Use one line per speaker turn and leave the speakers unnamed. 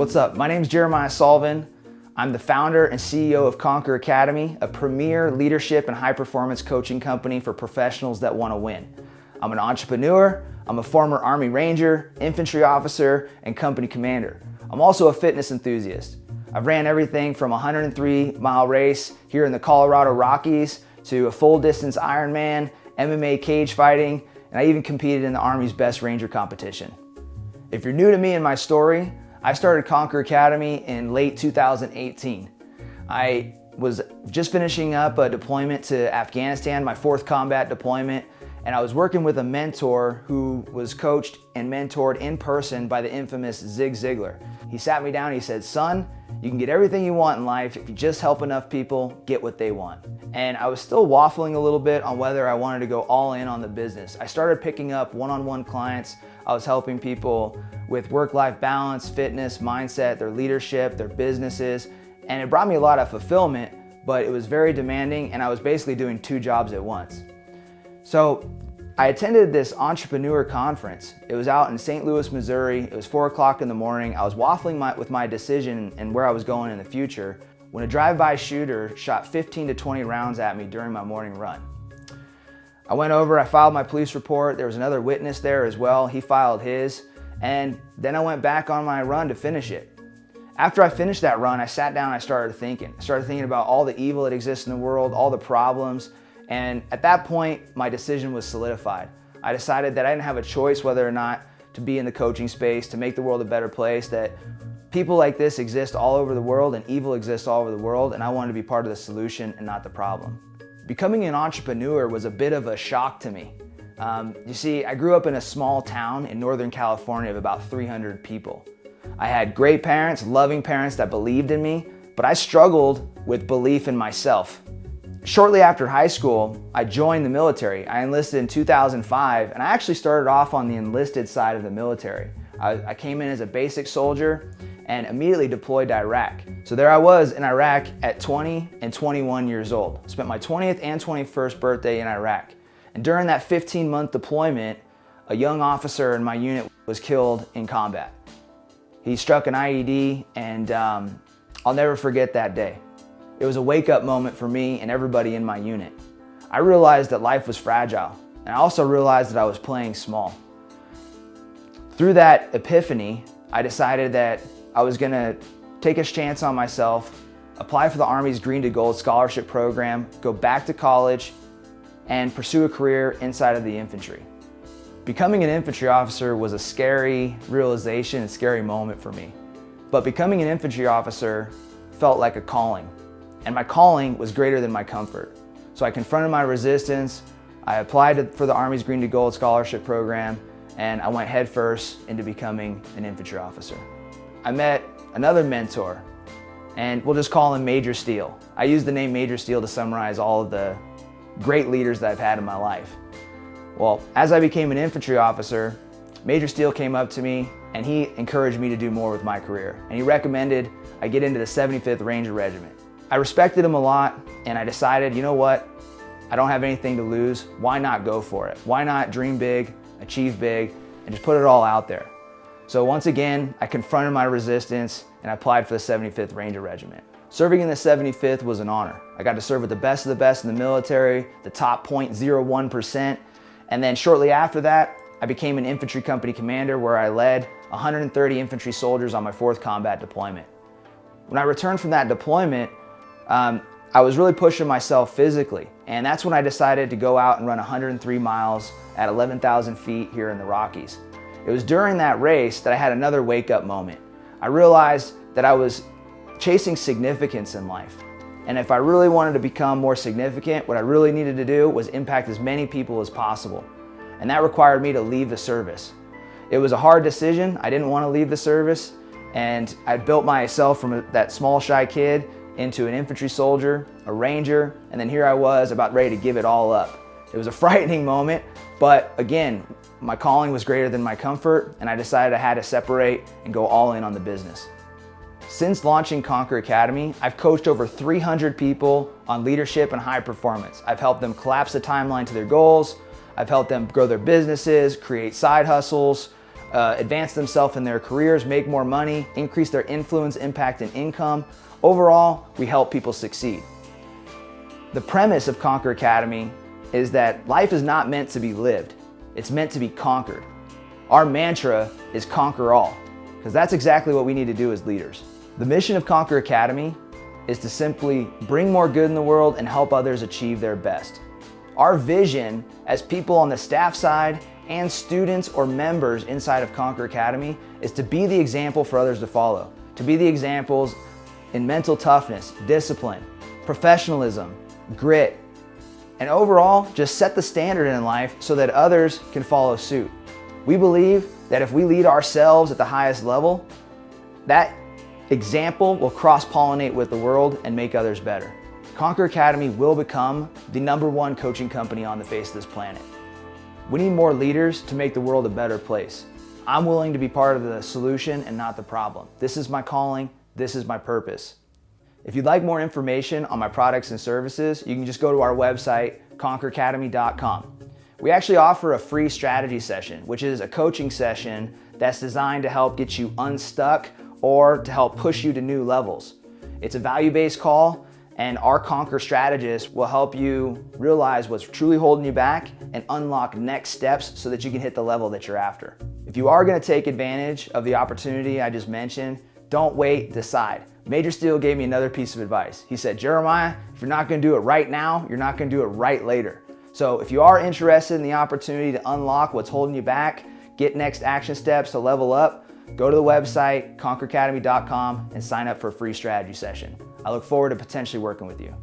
What's up? My name is Jeramiah Solven. I'm the founder and CEO of Conquer Academy, a premier leadership and high performance coaching company for professionals that want to win. I'm an entrepreneur, I'm a former Army Ranger, infantry officer, and company commander. I'm also a fitness enthusiast. I've ran everything from a 103-mile race here in the Colorado Rockies to a full distance Ironman, MMA cage fighting, and I even competed in the Army's Best Ranger competition. If you're new to me and my story, I started Conquer Academy in late 2018. I was just finishing up a deployment to Afghanistan, my 4th combat deployment, and I was working with a mentor who was coached and mentored in person by the infamous Zig Ziglar. He sat me down and he said, "Son, you can get everything you want in life if you just help enough people get what they want." And I was still waffling a little bit on whether I wanted to go all in on the business. I started picking up one-on-one clients. I was helping people with work-life balance, fitness, mindset, their leadership, their businesses, and it brought me a lot of fulfillment, but it was very demanding and I was basically doing 2 jobs at once. So I attended this entrepreneur conference. It was out in St. Louis, Missouri. It was 4 o'clock in the morning. I was waffling with my decision and where I was going in the future when a drive-by shooter shot 15 to 20 rounds at me during my morning run. I went over, I filed my police report. There was another witness there as well. He filed his, and then I went back on my run to finish it. After I finished that run, I sat down and I started thinking. I started thinking about all the evil that exists in the world, all the problems, and at that point, my decision was solidified. I decided that I didn't have a choice whether or not to be in the coaching space, to make the world a better place, that people like this exist all over the world and evil exists all over the world, and I wanted to be part of the solution and not the problem. Becoming an entrepreneur was a bit of a shock to me. You see, I grew up in a small town in Northern California of about 300 people. I had great parents, loving parents that believed in me, but I struggled with belief in myself. Shortly after high school, I joined the military. I enlisted in 2005, and I actually started off on the enlisted side of the military. I came in as a basic soldier and immediately deployed to Iraq. So there I was in Iraq at 20 and 21 years old. Spent my 20th and 21st birthday in Iraq. And during that 15-month deployment, a young officer in my unit was killed in combat. He struck an IED, and I'll never forget that day. It was a wake-up moment for me and everybody in my unit. I realized that life was fragile, and I also realized that I was playing small. Through that epiphany, I decided that I was gonna take a chance on myself, apply for the Army's Green to Gold scholarship program, go back to college, and pursue a career inside of the infantry. Becoming an infantry officer was a scary realization and scary moment for me. But becoming an infantry officer felt like a calling. And my calling was greater than my comfort. So I confronted my resistance, I applied for the Army's Green to Gold scholarship program, and I went headfirst into becoming an infantry officer. I met another mentor, and we'll just call him Major Steele. I use the name Major Steele to summarize all of the great leaders that I've had in my life. Well, as I became an infantry officer, Major Steele came up to me and he encouraged me to do more with my career. And he recommended I get into the 75th Ranger Regiment. I respected him a lot, and I decided, you know what? I don't have anything to lose. Why not go for it? Why not dream big, achieve big, and just put it all out there? So once again, I confronted my resistance and I applied for the 75th Ranger Regiment. Serving in the 75th was an honor. I got to serve with the best of the best in the military, the top 0.01%, and then shortly after that, I became an infantry company commander where I led 130 infantry soldiers on my 4th combat deployment. When I returned from that deployment, I was really pushing myself physically, and that's when I decided to go out and run 103 miles at 11,000 feet here in the Rockies. It was during that race that I had another wake-up moment. I realized that I was chasing significance in life, and if I really wanted to become more significant, what I really needed to do was impact as many people as possible, and that required me to leave the service. It was a hard decision. I didn't want to leave the service, and I built myself from that small, shy kid into an infantry soldier, a ranger, and then here I was about ready to give it all up. It was a frightening moment, but again, my calling was greater than my comfort, and I decided I had to separate and go all in on the business. Since launching Conquer Academy, I've coached over 300 people on leadership and high performance. I've helped them collapse the timeline to their goals. I've helped them grow their businesses, create side hustles, advance themselves in their careers, make more money, increase their influence, impact, and income. Overall, we help people succeed. The premise of Conquer Academy is that life is not meant to be lived. It's meant to be conquered. Our mantra is conquer all, because that's exactly what we need to do as leaders. The mission of Conquer Academy is to simply bring more good in the world and help others achieve their best. Our vision as people on the staff side and students or members inside of Conquer Academy is to be the example for others to follow, to be the examples in mental toughness, discipline, professionalism, grit, and overall, just set the standard in life so that others can follow suit. We believe that if we lead ourselves at the highest level, that example will cross-pollinate with the world and make others better. Conquer Academy will become the #1 coaching company on the face of this planet. We need more leaders to make the world a better place. I'm willing to be part of the solution and not the problem. This is my calling, this is my purpose. If you'd like more information on my products and services, you can just go to our website, conqueracademy.com. We actually offer a free strategy session, which is a coaching session that's designed to help get you unstuck or to help push you to new levels. It's a value-based call, and our Conquer strategist will help you realize what's truly holding you back and unlock next steps so that you can hit the level that you're after. If you are going to take advantage of the opportunity I just mentioned, don't wait, decide. Major Steele gave me another piece of advice. He said, Jeremiah, if you're not going to do it right now, you're not going to do it right later. So if you are interested in the opportunity to unlock what's holding you back, get next action steps to level up, go to the website, conqueracademy.com, and sign up for a free strategy session. I look forward to potentially working with you.